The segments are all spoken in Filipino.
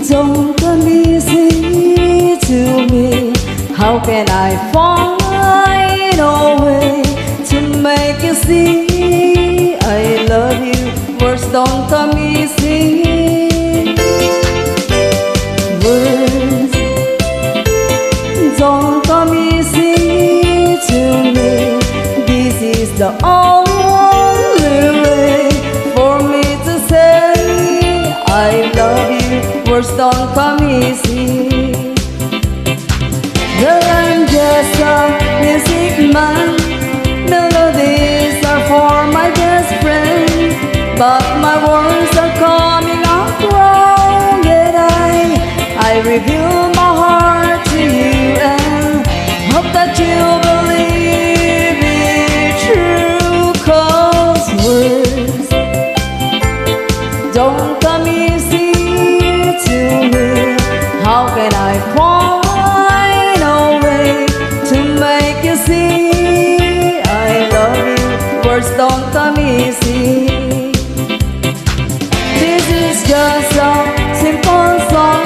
Don't come easy to me. How can I find a way to make you see I love you? Words don't come easy. Words don't come easy to me. This is the only way for me to say I love you. Words don't come easy. Well, I'm just a music man. Melodies are for my best friend, but my words are coming out wrong. Yet I reveal my heart to you and hope that you believe it true. 'Cause words don't come easy to me. How can I find a way to make you see I love you? Words don't come easy. This is just a simple song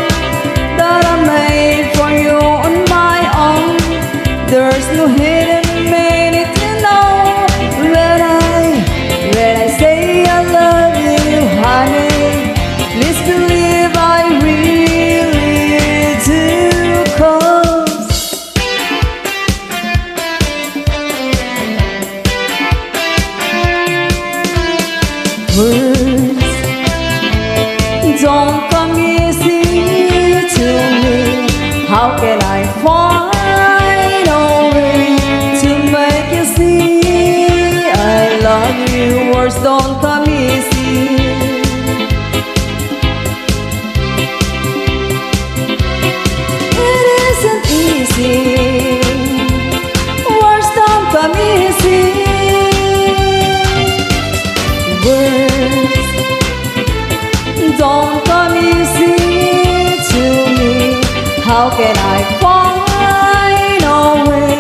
that I made for you on my own. There's no hidden meaning to know when I say I love you, honey. Please believe I really do. 'Cause words don't come easy to me. How can I find a way to make you see I love you? Words don't come easy. It isn't easy. Words don't come easy. Words don't come easy to me. How can I find a way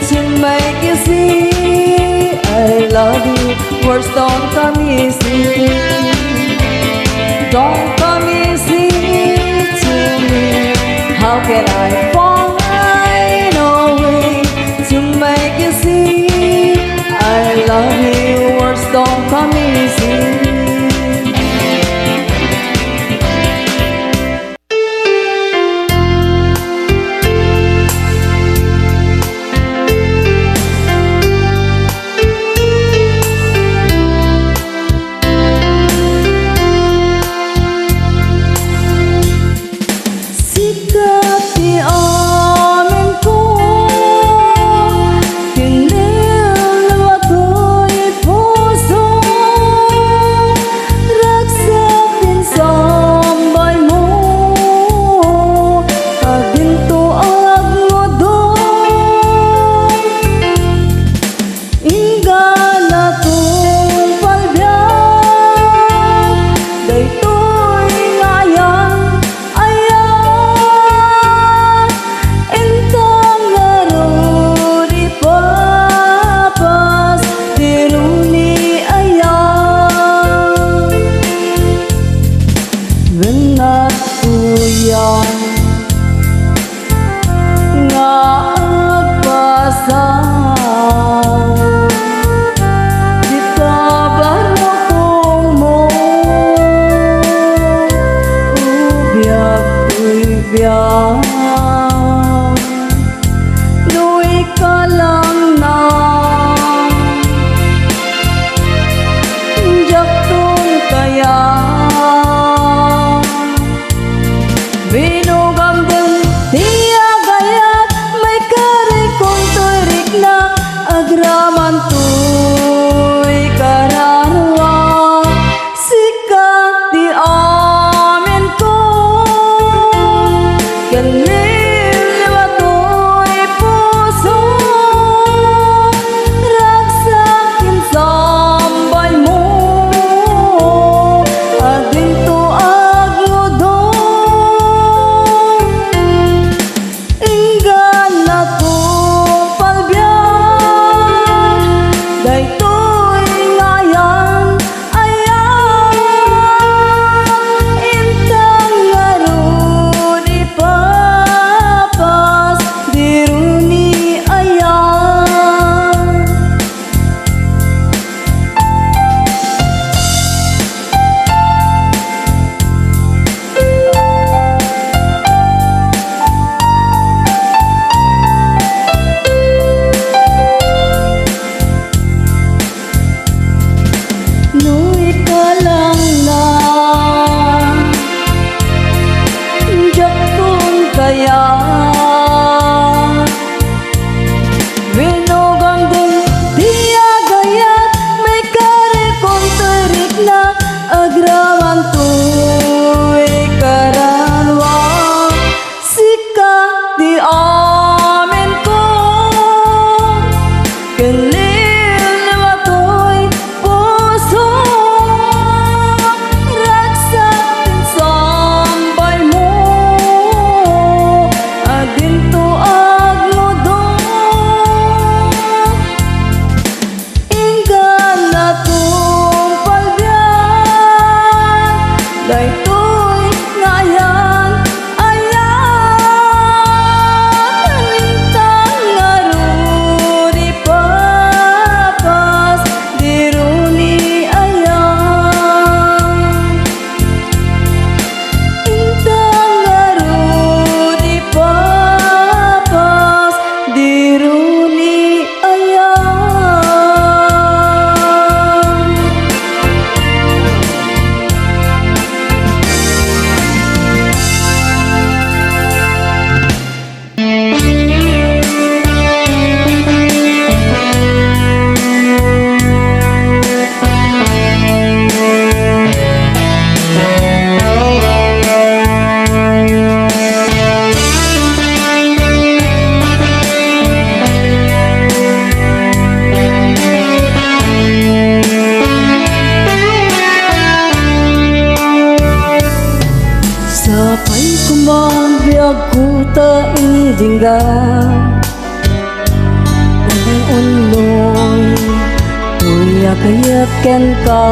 to make you see I love you? Words don't come easy. Don't come easy to me. How can I find a way to make you see I love you? Words don't come easy. Sika di Aminko, kinil ako'y puso. Ragsakin sambay mo, aginto ang modon. Ingana tong palbiyan, daytoy ngayan. Entang laro di papas diruni ayam. Benat uyan nga agpasaw di kabarokong mo. Ubiyag Luy ka lang na jaktong kaya binugam din tiya gayat may karikong turik na agraman tuy kararwa. Sikat di amin ko kanil ako'y puso. Ragsakin sambay mo, aginto ang modon. kumabiyag ko ta indingga unloy tuyak-yaken ka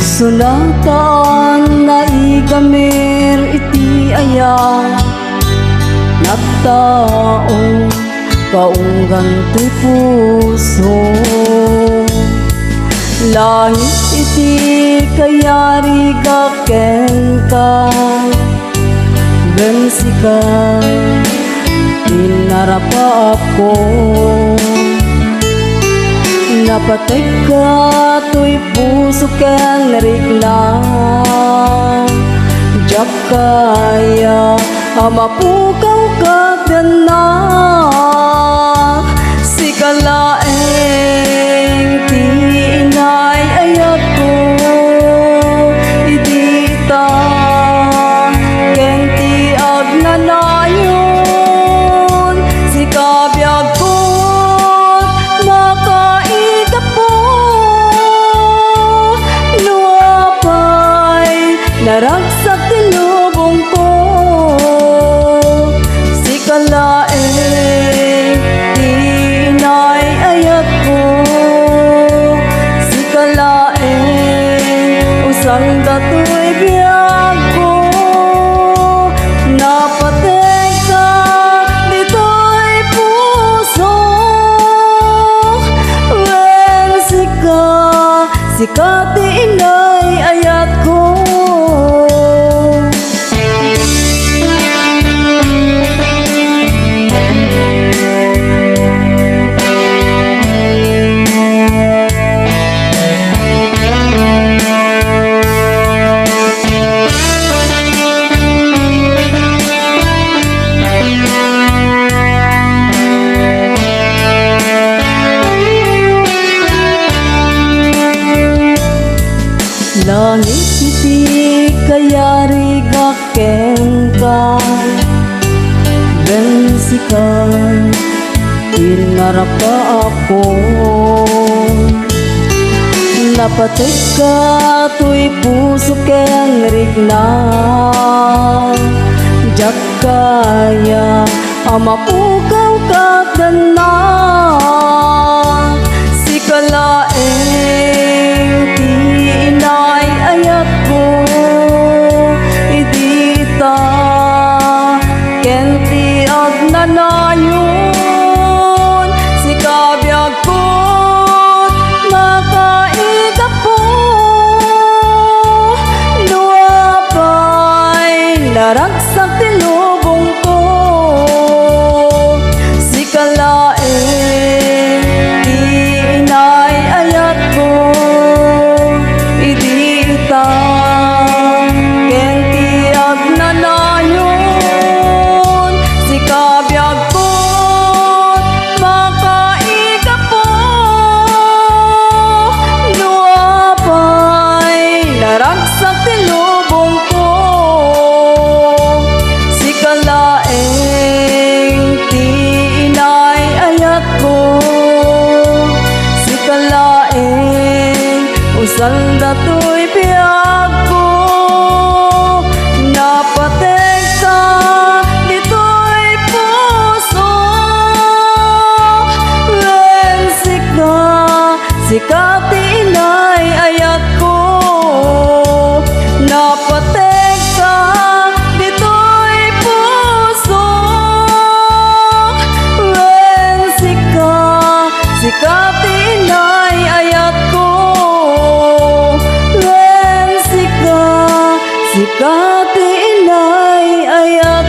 sunatan na igamir iti aya nagtaong kaunggan ti puso langit iti kayari gaken ka ben Sika tinarapa ako napatek ka to'y puso ken narigla jak kaya amapukaw ka na Sika laeng ti inay-ayat ko idita ken ti agnanayon Sika biag ko makaigap luapay naragsak ti lubong ko Sika laeng ti inay-ayat ko Sika laeng usang dato'y biyag ko napatek ka dito'y puso wen Sika Sika ti inay-ayat ko langit iti kayari gaken ka ben Sika tinarapa ako napatek ka to'y puso ken rigna jak kaya amapukaw ka na Sika laeng ti inay-ayat ko idita ken ti agnanayon Sika biag ko makaigap po luapay naragsak ti lubong ko Sika laeng ti inay-ayat ko idita ken ti agnanayon Sika biag ko makaigap po luapay naragsak ti lubong ko Sika laeng ti inay-ayat ko Sika laeng usal dato'y biyag ko napatek ka dito'y puso wen Sika Sika ti inay-ayat ko napatek ka dito'y puso wen Sika Sika ti inay-ayat ko wen Sika Sika ti inay-ayat